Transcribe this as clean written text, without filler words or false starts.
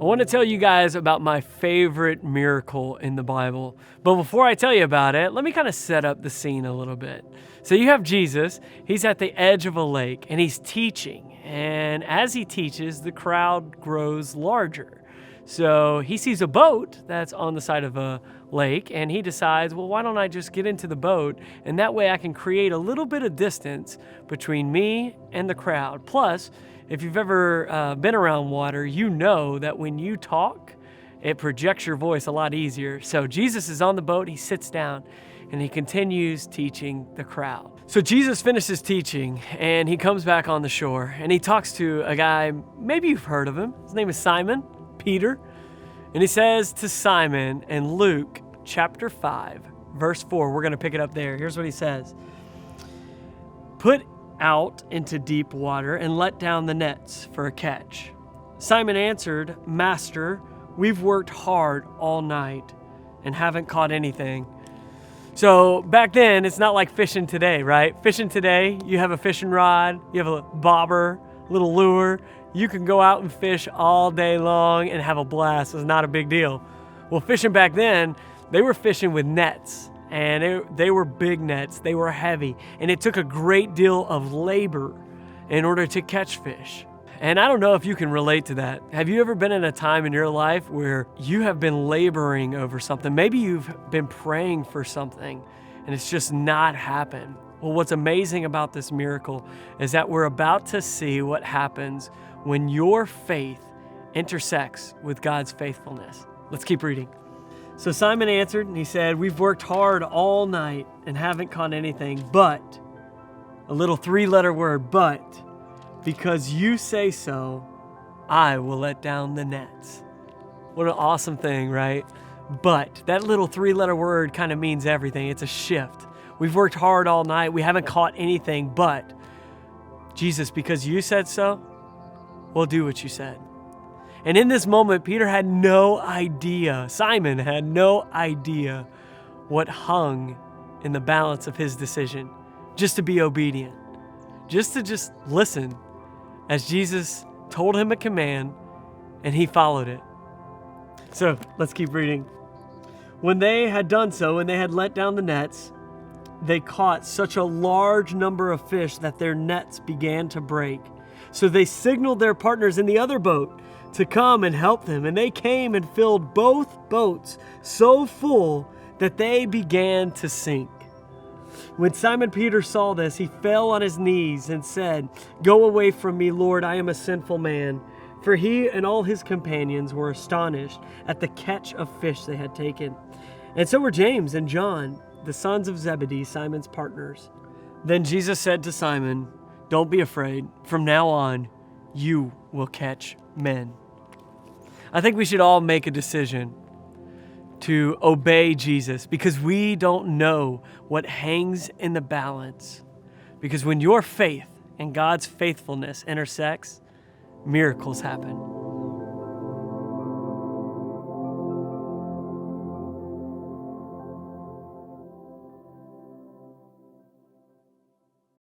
I want to tell you guys about my favorite miracle in the Bible. But before I tell you about it, let me kind of set up the scene a little bit. So you have Jesus, he's at the edge of a lake and he's teaching. And as he teaches, the crowd grows larger. So he sees a boat that's on the side of a lake and he decides, well, why don't I just get into the boat? And that way I can create a little bit of distance between me and the crowd. Plus, if you've ever been around water, you know that when you talk, it projects your voice a lot easier. So Jesus is on the boat, he sits down, and he continues teaching the crowd. So Jesus finishes teaching, and he comes back on the shore, and he talks to a guy, maybe you've heard of him. His name is Simon Peter. And he says to Simon in Luke chapter 5, verse 4, we're going to pick it up there. Here's what he says. Put out into deep water and let down the nets for a catch. Simon answered, Master, we've worked hard all night and haven't caught anything. So back then, it's not like fishing today, right? Fishing today, you have a fishing rod, you have a bobber, little lure. You can go out and fish all day long and have a blast. It's not a big deal. Well, fishing back then, they were fishing with nets. And they were big nets, they were heavy, and it took a great deal of labor in order to catch fish. And I don't know if you can relate to that. Have you ever been in a time in your life where you have been laboring over something? Maybe you've been praying for something and it's just not happened. Well, what's amazing about this miracle is that we're about to see what happens when your faith intersects with God's faithfulness. Let's keep reading. So Simon answered and he said, we've worked hard all night and haven't caught anything, but, a little 3-letter word, but, because you say so, I will let down the nets. What an awesome thing, right? But, that little 3-letter word kind of means everything. It's a shift. We've worked hard all night. We haven't caught anything, but, Jesus, because you said so, we'll do what you said. And in this moment, Peter had no idea, Simon had no idea what hung in the balance of his decision. Just to be obedient, just to listen as Jesus told him a command and he followed it. So let's keep reading. When they had done so and they had let down the nets, they caught such a large number of fish that their nets began to break. So they signaled their partners in the other boat to come and help them. And they came and filled both boats so full that they began to sink. When Simon Peter saw this, he fell on his knees and said, Go away from me, Lord, I am a sinful man. For he and all his companions were astonished at the catch of fish they had taken. And so were James and John, the sons of Zebedee, Simon's partners. Then Jesus said to Simon, Don't be afraid. From now on, you will catch men. I think we should all make a decision to obey Jesus because we don't know what hangs in the balance. Because when your faith and God's faithfulness intersects, miracles happen.